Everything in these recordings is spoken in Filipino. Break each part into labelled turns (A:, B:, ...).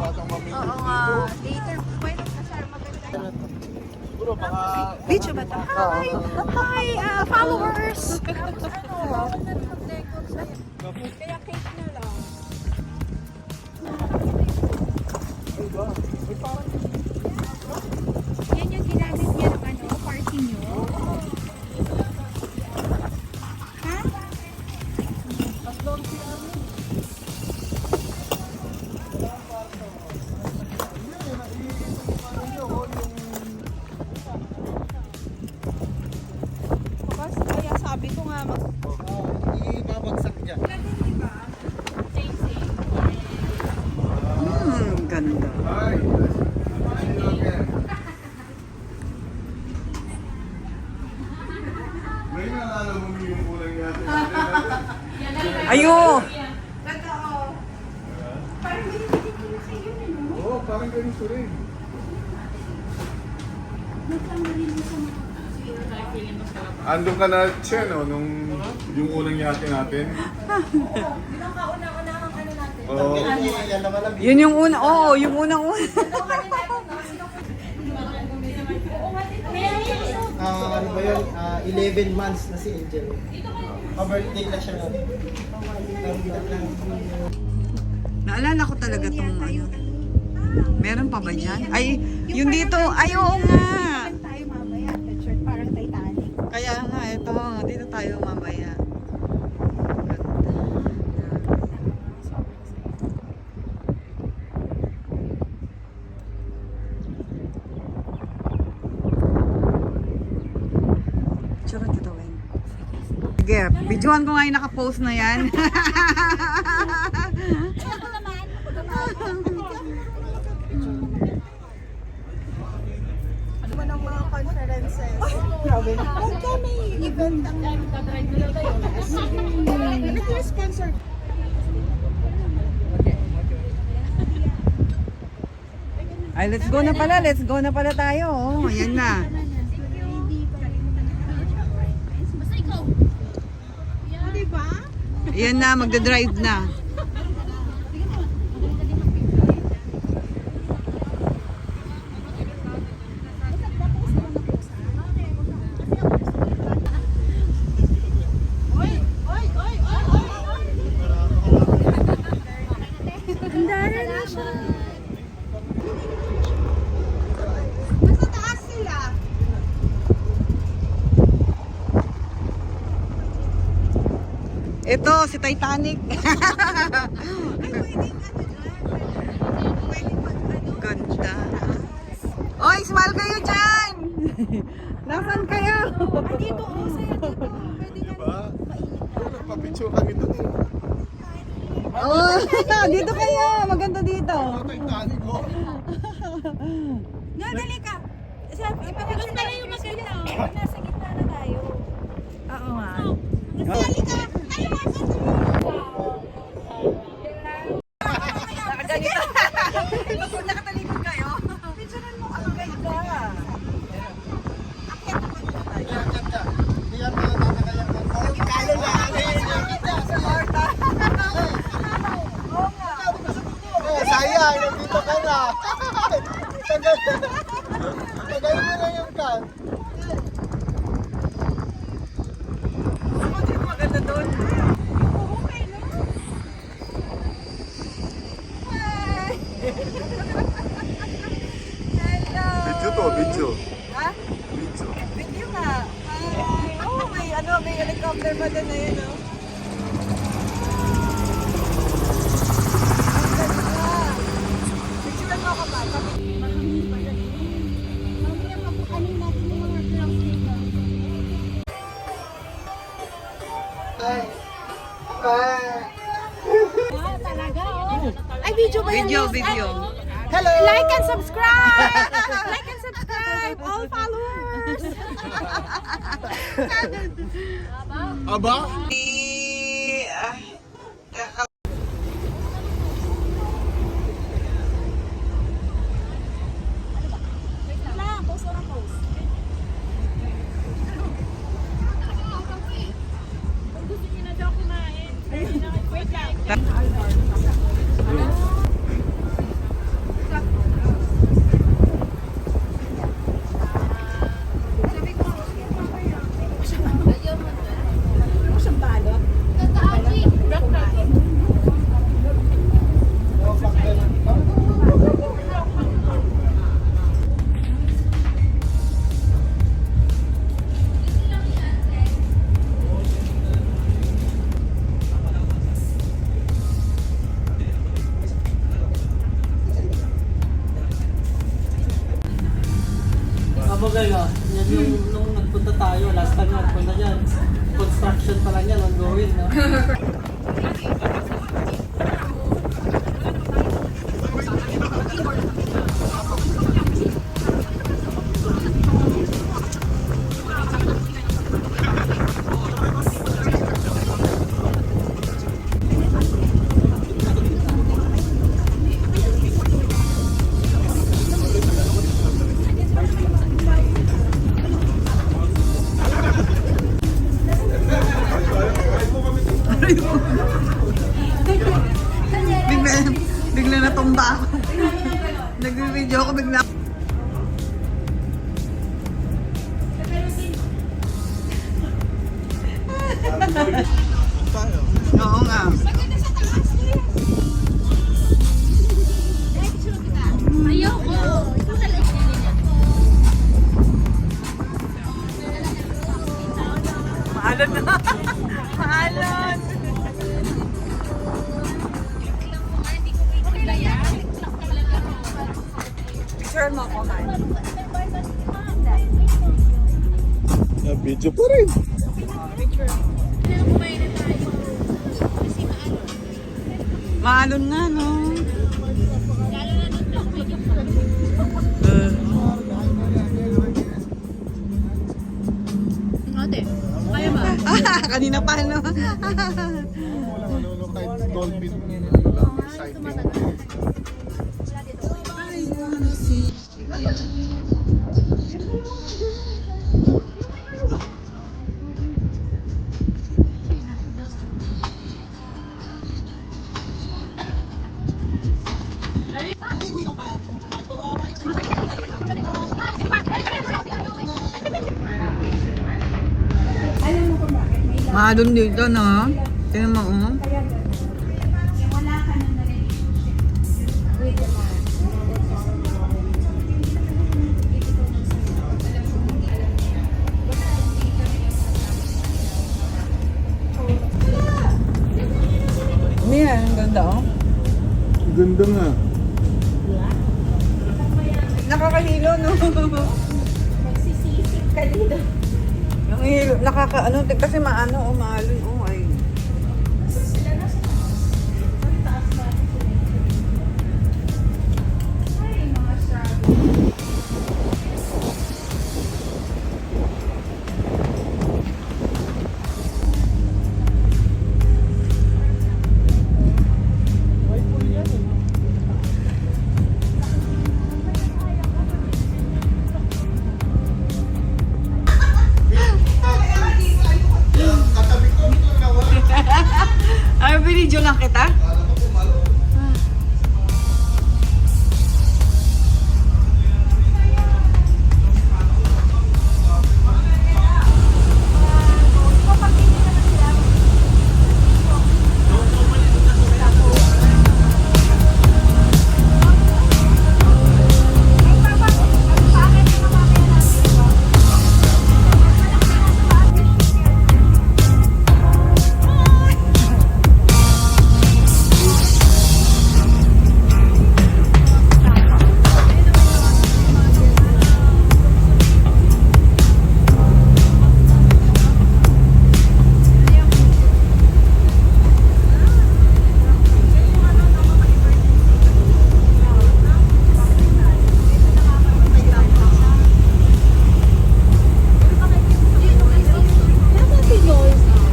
A: Oo nga. Later, pwede kasi maganda.
B: Siguro baka...
A: Video ba ito? Hi! Hi, followers! Kaya cake na lang. Yan yung ginamit niya ng party nyo. Ha? Kaya sabi ko nga
B: ibabagsak niya.
A: ganda.
B: Ngayon nalala mo yung ulang natin.
A: Ayo!
B: Oo, parang ganito rin. Andun ka na siya, no? Nung yung unang yate natin.
C: Yung kauna-unahang ano natin.
B: Oo.
A: Yun yung una. Oo, yung unang-una.
D: Ano ba yun? 11 months na si Angel. Pa-birthday na siya nun.
A: Naalala ko talaga itong ano. Meron pa ba dyan? Ay, yun dito. Ay, oo nga.
C: Tayo mamaya. Picture parang Titanic.
A: Kaya nga, ito. Dito tayo mamaya. Tsura dito, Wen. Sige, videoan ko nga yung nakapost na yan.
C: Ano man ang mga conferences? Grabe na. Pagka may event ang nagdadrive nila tayo. Nag-sponsor.
A: Ay, let's go na pala. Let's go na pala tayo. Oh, ayan na.
C: Diba?
A: Ayan na, magdadrive na.
C: Gandara na siya. Nasa taas sila.
A: Ito, si Titanic. Ganda. Oy, smile kayo dyan! Nasaan kayo?
C: Dito, saya dito. Pwede na.
B: Diba? Nagpapicture kami doon eh.
A: Oh, dito kayo. Maganda dito.
B: Titanic ko.
C: Dali ka. Ipapagod na yung maganda. Nasa gitna na tayo.
A: Oo nga.
C: Dali ka. Ayaw mo.
A: Nakaganito. Nakatalikod kayo. Picturean mo ka maganda.
D: Sayang, nandito ka na. Tagal mo na yung kan.
A: Ako din maganda doon.
B: Video to, video.
A: Ha?
B: Video.
A: Video nga. Oh, may helicopter pa din na yun, oh. Ang ganda. Picturean mo ako ba?
C: Mamaya papukanin natin yung mga clouds dito. Talaga, oh. Ay, video ba yan?
A: Video.
D: Hello!
C: Like and subscribe! Like and subscribe! All followers!
B: Aba?
C: Wait lang, post na post. Gusto niyo na daw kumain. Wait lang.
D: kumbaga, yan yung nung nagpunta tayo, last time na nagpunta dyan. Construction pa lang yan, ongoing, no?
A: Bigla, bigla natumba ako. Nag-video ako bigla. Oo nga. Maalon na. Maalon. Picture mo ako, man.
B: Video pa rin.
A: Maalon nga, no?
C: Ate, kaya ba?
A: Kanina pa, no?
B: Walang ano, kahit dolphin sighting.
A: Maalon dito, no? Tingnan mo, oh. Mia, ang ganda, oh.
B: Ganda nga.
A: Nakakahilo, no?
C: Magsisisip ka dito.
A: Yung hilo, nakaka, ano, kasi maano, oh, maalon, oh, ay. Ay, binidyo lang kita?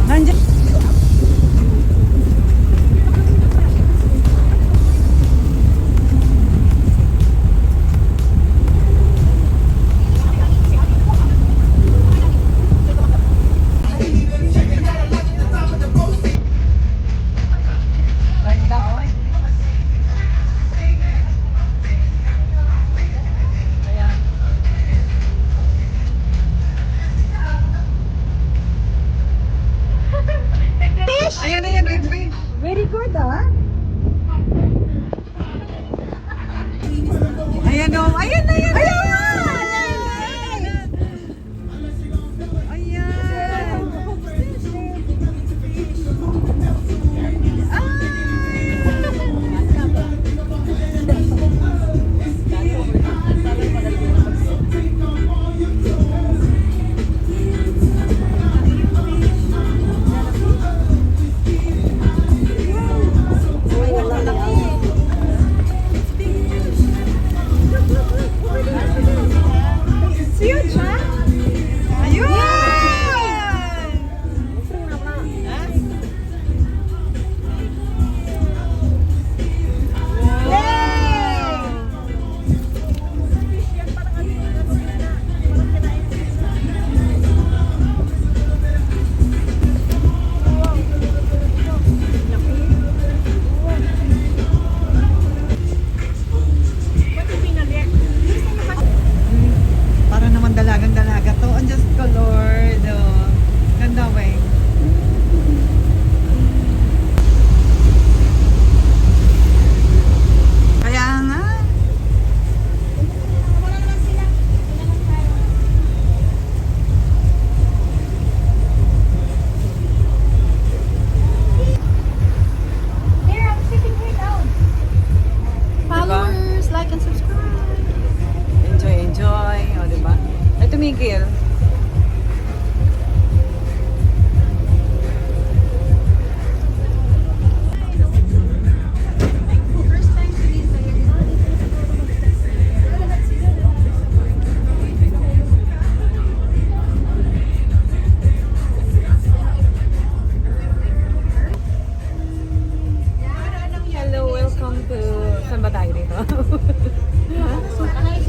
A: Nandiyan. Ayan na yan, baby. Very good, ah. Ayan o. Ayan na yan. Ayan na. Ayan.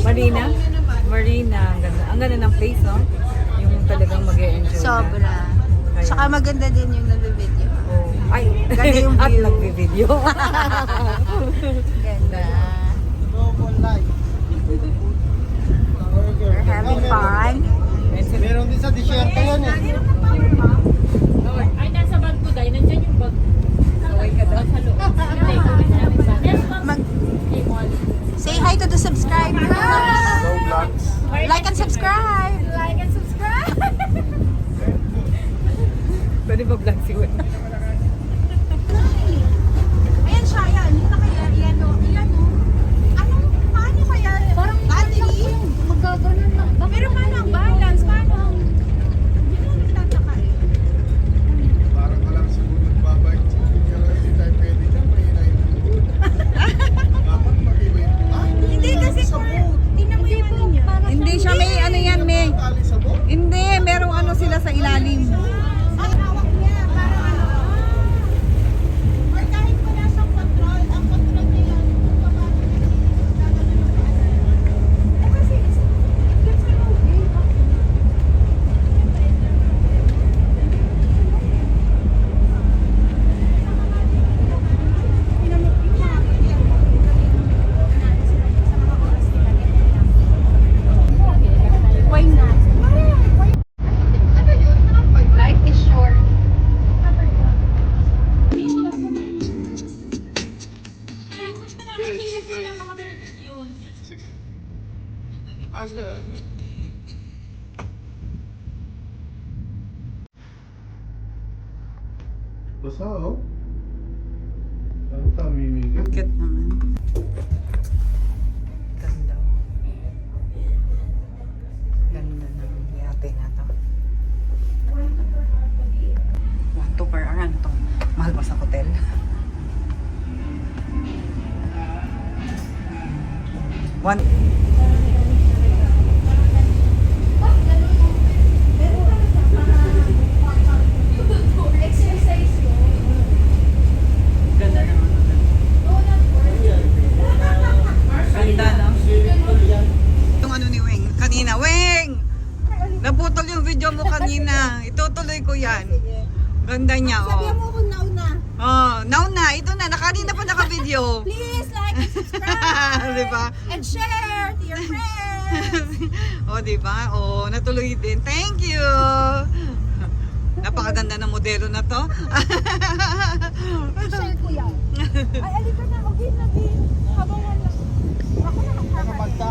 A: Marina? Marina, ang ganda. Ang ganda ng place, no? Yung talagang mag-e-enjoy.
C: Sobra.
A: Kaya-
C: Saka maganda din yung nabibideo.
A: Oh. Ay,
C: Ganda yung
A: at
C: view.
A: nagbe-video.
C: Ganda.
D: Double light.
C: We're having fun.
D: Meron din sa disyerto yan eh.
E: Ay, nasa bag ko dahil nandiyan yung bag.
A: Away ka daw.
E: Sa loob. Hindi, yes, ma'am.
C: Mag-
E: Okay, mall.
C: Say hi to the subscribers.
B: No vlogs.
C: Like and subscribe.
E: Like and subscribe.
A: Pwede ba vlog si Wen?
C: Ayan siya, yan. Yung nakaya, yan o. Yan o. Anong, paano kaya? Parang battery.
E: Magkaganon na.
C: Pero paano ang balance? Paano? Hindi mo nagtataka eh.
B: Parang ka lang siguro nagbabay. Pero hindi tayo pwede dyan. Mahina yung food. Dapat mag-iba yung
C: Hindi kasi tingnan mo yung ano niya.
A: Hindi siya may ano yan, may.
B: tali sa boat.
A: Hindi, merong ano sila sa ilalim.
C: Ang hawak niya, parang ano. Or kahit wala siyang control, ang control niya yan. Eh kasi, that's my whole day. Why not? Life is short.
B: Basta, oh. Ang tamimigil.
A: Cute naman. Ganda. Ganda ng yate na to. 1-2 per hour. Ano to? Mahal ba sa hotel? One. Ganda naman. Ganda, no? Yung ano ni Weng. Kanina, Weng! Naputol yung video mo kanina. Itutuloy ko yan. Ganda niya,
C: Sabihan
A: oh.
C: mo kung nauna.
A: Oh, now na. Ito na. Kanina pa naka-video.
C: Please like and subscribe.
A: Diba?
C: And share to your friends.
A: Oh, diba? Oh, natuloy din. Thank you! Napakaganda ng modelo na to.
C: Share ko yan. Ay, alika na. Okay na din. Habang wala. Ako na
D: Nakabagta.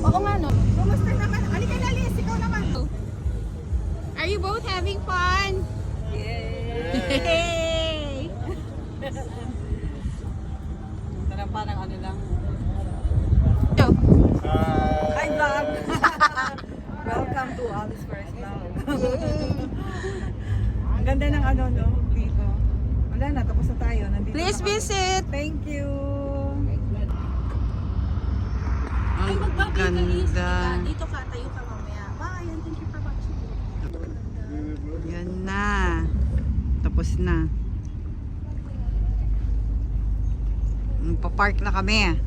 C: Oo nga no. Kumusta naman? Alika na, Liz. Ikaw naman. Are you both having fun? Yay!
A: Parang ano lang.
C: Go.
A: Hi, vlog! Welcome to Alice First Vlog. Ang ganda ng ano, no? Dito. Wala na, tapos na tayo. Nandito
C: Please
A: na kami.
C: visit.
A: Thank you!
C: Ay,
A: Ang
C: magbabay ka, Liz.
A: ganda.
C: Dito ka, tayo ka mamaya. Bye, and thank you for watching.
A: Yan na. Tapos na. Papark na kami.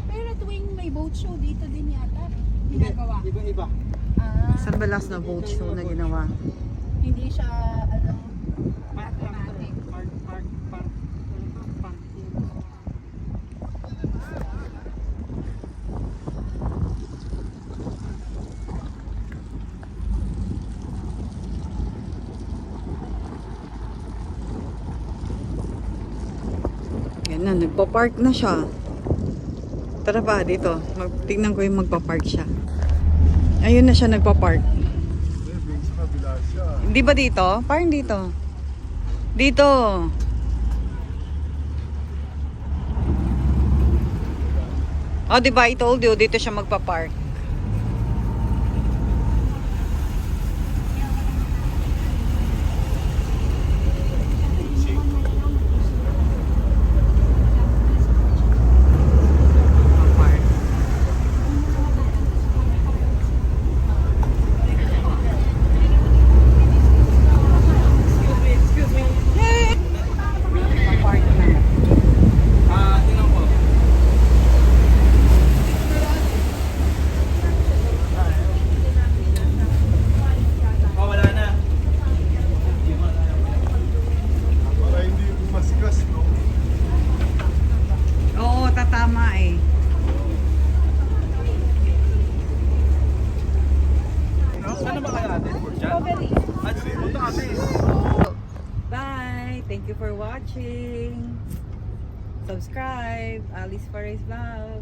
C: Pero tuwing may boat show dito din yata. Ginagawa.
D: Iba-iba.
C: Ah,
A: Saan ba last na boat show na ginawa?
C: hindi siya, ano,
D: Park.
A: Yan na, nagpa-park na siya. Tara ba, dito. Tingnan ko yung magpa-park siya. Ayun na siya nagpa-park.
B: Hindi, sa kabila siya.
A: Hindi ba dito? Parang dito. Dito. Oh, di ba? I told you, dito siya magpa-park. Park. Thank you for watching. Subscribe. Alice Perez Vlog.